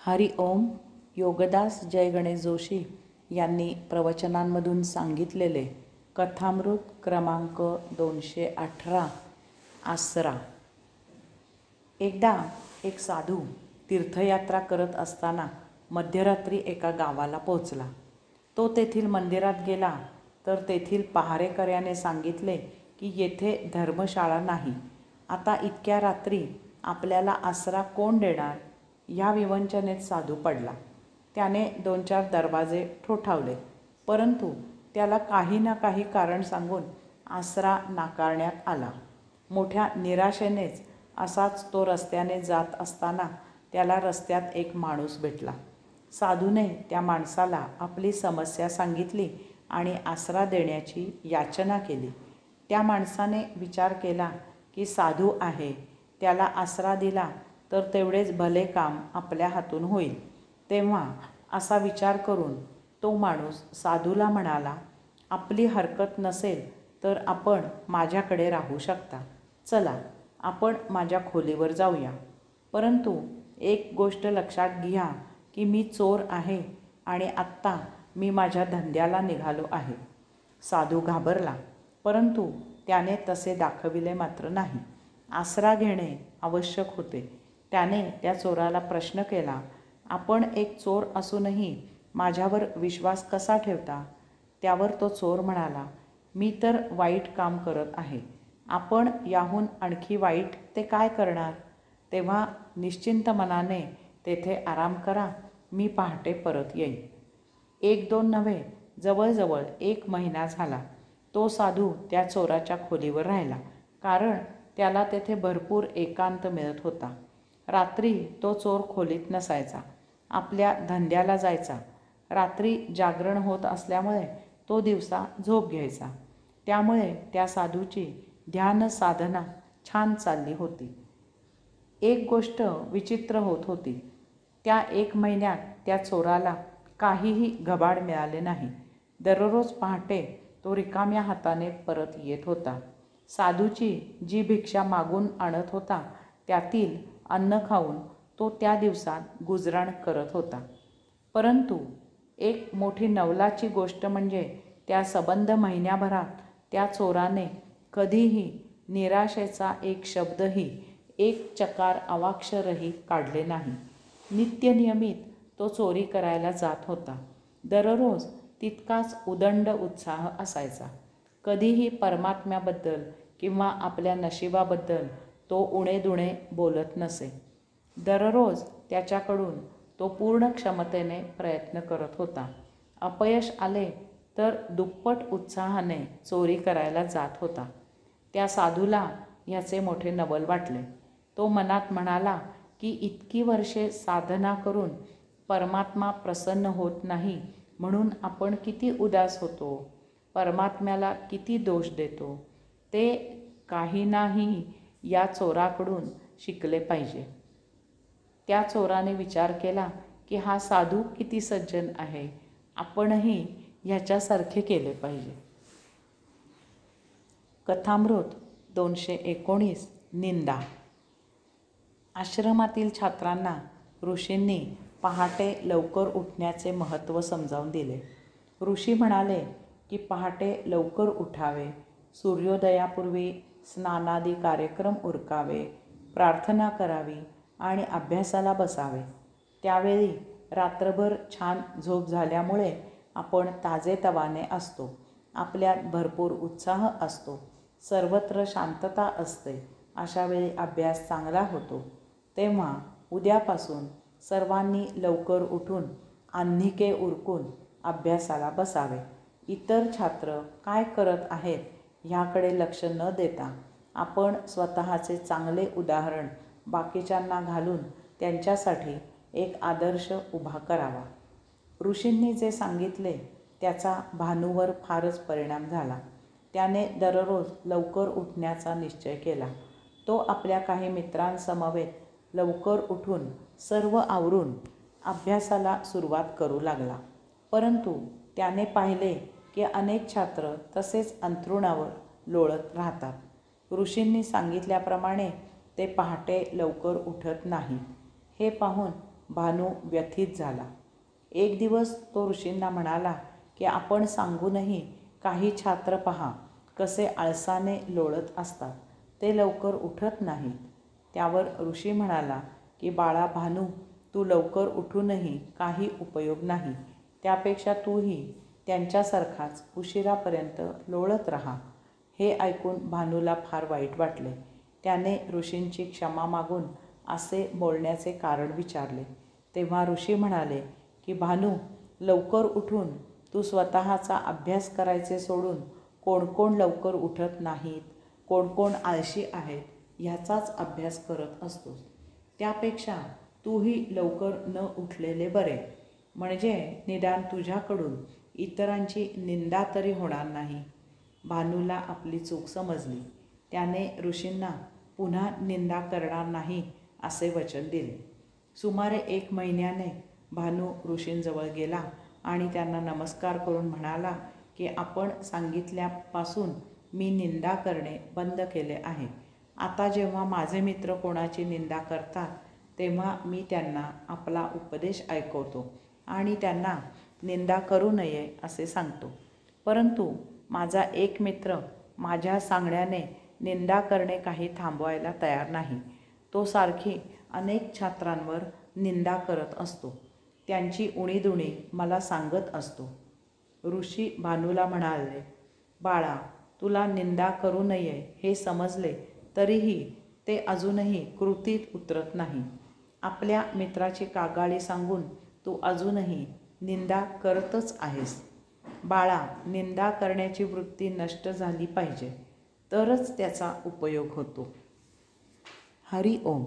हरि ओम. योगदास जय गणेश जोशी यांनी प्रवचनांमधून सांगितलेले कथामृत क्रमांक 218 आसरा. एकदा एक साधू तीर्थयात्रा करत असताना मध्यरात्री एका गावाला पोहोचला. तो तेथील मंदिरात गेला तर तेथील पहारेकऱ्याने सांगितले की येथे धर्मशाळा नाही. आता इतक्या रात्री आपल्याला आसरा कोण देणार? या विवंचनेत साधू पडला. त्याने 2-4 दरवाजे ठोठावले, परंतु त्याला काही ना काही कारण सांगून आसरा नाकारण्यात आला. मोठ्या निराशेनेच असाच तो रस्त्याने जात असताना त्याला रस्त्यात एक माणूस भेटला. साधूने त्या माणसाला आपली समस्या सांगितली आणि आसरा देण्याची याचना केली. त्या माणसाने विचार केला की साधू आहे, त्याला आसरा दिला तर तेवढेच भले काम आपल्या हातून होईल. तेव्हा असा विचार करून तो माणूस साधूला म्हणाला, आपली हरकत नसेल तर आपण माझ्याकडे राहू शकता. चला, आपण माझ्या खोलीवर जाऊया. परंतु एक गोष्ट लक्षात घ्या की मी चोर आहे आणि आत्ता मी माझ्या धंद्याला निघालो आहे. साधू घाबरला, परंतु त्याने तसे दाखविले मात्र नाही. आसरा घेणे आवश्यक होते. त्याने त्या चोराला प्रश्न केला, आपण एक चोर असूनही माझ्यावर विश्वास कसा ठेवता? त्यावर तो चोर म्हणाला, मी तर वाईट काम करत आहे. आपण याहून आणखी वाईट ते काय करणार? तेव्हा निश्चिंत मनाने तेथे आराम करा, मी पहाटे परत येईन. 1-2 नव्हे, जवळजवळ 1 महिना झाला तो साधू त्या चोराच्या खोलीवर राहिला, कारण त्याला तेथे भरपूर एकांत मिळत होता. रात्री तो चोर खोलीत नसायचा, आपल्या धंद्याला जायचा. रात्री जागरण होत असल्यामुळे तो दिवसा झोप घ्यायचा. त्यामुळे त्या साधूची ध्यान साधना छान चालली होती. एक गोष्ट विचित्र होत होती. त्या 1 महिन्यात त्या चोराला काहीही घबाड मिळाले नाही. दररोज पहाटे तो रिकाम्या हाताने परत येत होता. साधूची जी भिक्षा मागून आणत होता त्यातील अन्न खाऊन तो त्या दिवसात गुजराण करत होता. परंतु एक मोठी नवलाची गोष्ट म्हणजे त्या सबंध महिन्याभरात त्या चोराने कधीही निराशेचा एक शब्दही, एक चकार अवाक्षरही काढले नाही. नित्यनियमित तो चोरी करायला जात होता. दररोज तितकाच उदंड उत्साह असायचा. कधीही परमात्म्याबद्दल किंवा आपल्या नशिबाबद्दल तो उणेदुणे बोलत नसे. दररोज त्याच्याकडून तो पूर्ण क्षमतेने प्रयत्न करत होता. अपयश आले तर दुप्पट उत्साहाने चोरी करायला जात होता. त्या साधूला ह्याचे मोठे नवल वाटले. तो मनात म्हणाला की इतकी वर्षे साधना करून परमात्मा प्रसन्न होत नाही म्हणून आपण किती उदास होतो, परमात्म्याला किती दोष देतो. ते काही नाही या चोराकडून शिकले पाहिजे. त्या चोराने विचार केला की हा साधू किती सज्जन आहे, आपणही ह्याच्यासारखे केले पाहिजे. कथामृत 219 निंदा. आश्रमातील छात्रांना ऋषींनी पहाटे लवकर उठण्याचे महत्त्व समजावून दिले. ऋषी म्हणाले की पहाटे लवकर उठावे, सूर्योदयापूर्वी स्नानादी कार्यक्रम उरकावे, प्रार्थना करावी आणि अभ्यासाला बसावे. त्यावेळी रात्रभर छान झोप झाल्यामुळे आपण ताजेतवाने असतो, आपल्यात भरपूर उत्साह असतो, सर्वत्र शांतता असते. अशा वेळी अभ्यास चांगला होतो. तेव्हा उद्यापासून सर्वांनी लवकर उठून आन्हिके उरकून अभ्यासाला बसावे. इतर छात्र काय करत आहेत ह्याकडे लक्ष न देता आपण स्वतःचे चांगले उदाहरण बाकीच्यांना घालून त्यांच्यासाठी एक आदर्श उभा करावा. ऋषींनी जे सांगितले त्याचा भानूवर फारच परिणाम झाला. त्याने दररोज लवकर उठण्याचा निश्चय केला. तो आपल्या काही मित्रांसमवेत लवकर उठून सर्व आवरून अभ्यासाला सुरुवात करू लागला. परंतु त्याने पाहिले की अनेक छात्र तसेच अंथरुणावर लोळत राहतात. ऋषींनी सांगितल्याप्रमाणे ते पहाटे लवकर उठत नाहीत. हे पाहून भानू व्यथित झाला. एक दिवस तो ऋषींना म्हणाला की आपण सांगूनही काही छात्र पहा कसे आळसाने लोळत असतात, ते लवकर उठत नाहीत. त्यावर ऋषी म्हणाला की बाळा भानू, तू लवकर उठूनही काही उपयोग नाही. त्यापेक्षा तूही त्यांच्यासारखाच उशिरापर्यंत लोळत राहा. हे ऐकून भानूला फार वाईट वाटले. त्याने ऋषींची क्षमा मागून असे बोलण्याचे कारण विचारले. तेव्हा ऋषी म्हणाले की भानू, लवकर उठून तू स्वतःचा अभ्यास करायचे सोडून कोण कोण लवकर उठत नाहीत, कोण कोण आळशी आहेत ह्याचाच अभ्यास करत असतोस. त्यापेक्षा तूही लवकर न उठलेले बरे. म्हणजे निदान तुझ्याकडून इतरांची निंदा तरी होणार नाही. भानूला आपली चूक समजली. त्याने ऋषींना पुन्हा निंदा करणार नाही असे वचन दिले. सुमारे 1 महिन्याने भानू ऋषींजवळ गेला आणि त्यांना नमस्कार करून म्हणाला की आपण सांगितल्यापासून मी निंदा करणे बंद केले आहे. आता जेव्हा माझे मित्र कोणाची निंदा करतात तेव्हा मी त्यांना आपला उपदेश ऐकवतो आणि त्यांना निंदा करू नये असे सांगतो. परंतु माझा एक मित्र माझ्या सांगण्याने निंदा करणे काही थांबवायला तयार नाही. तो सारखी अनेक छात्रांवर निंदा करत असतो. त्यांची उणीधुणी मला सांगत असतो. ऋषी भानूला म्हणाले, बाळा, तुला निंदा करू नये हे समजले तरीही ते अजूनही कृतीत उतरत नाही. आपल्या मित्राची कागाळी सांगून तू अजूनही निंदा करतच आहेस. बाळा, निंदा करण्याची वृत्ती नष्ट झाली पाहिजे, तरच त्याचा उपयोग होतो. हरी ओम.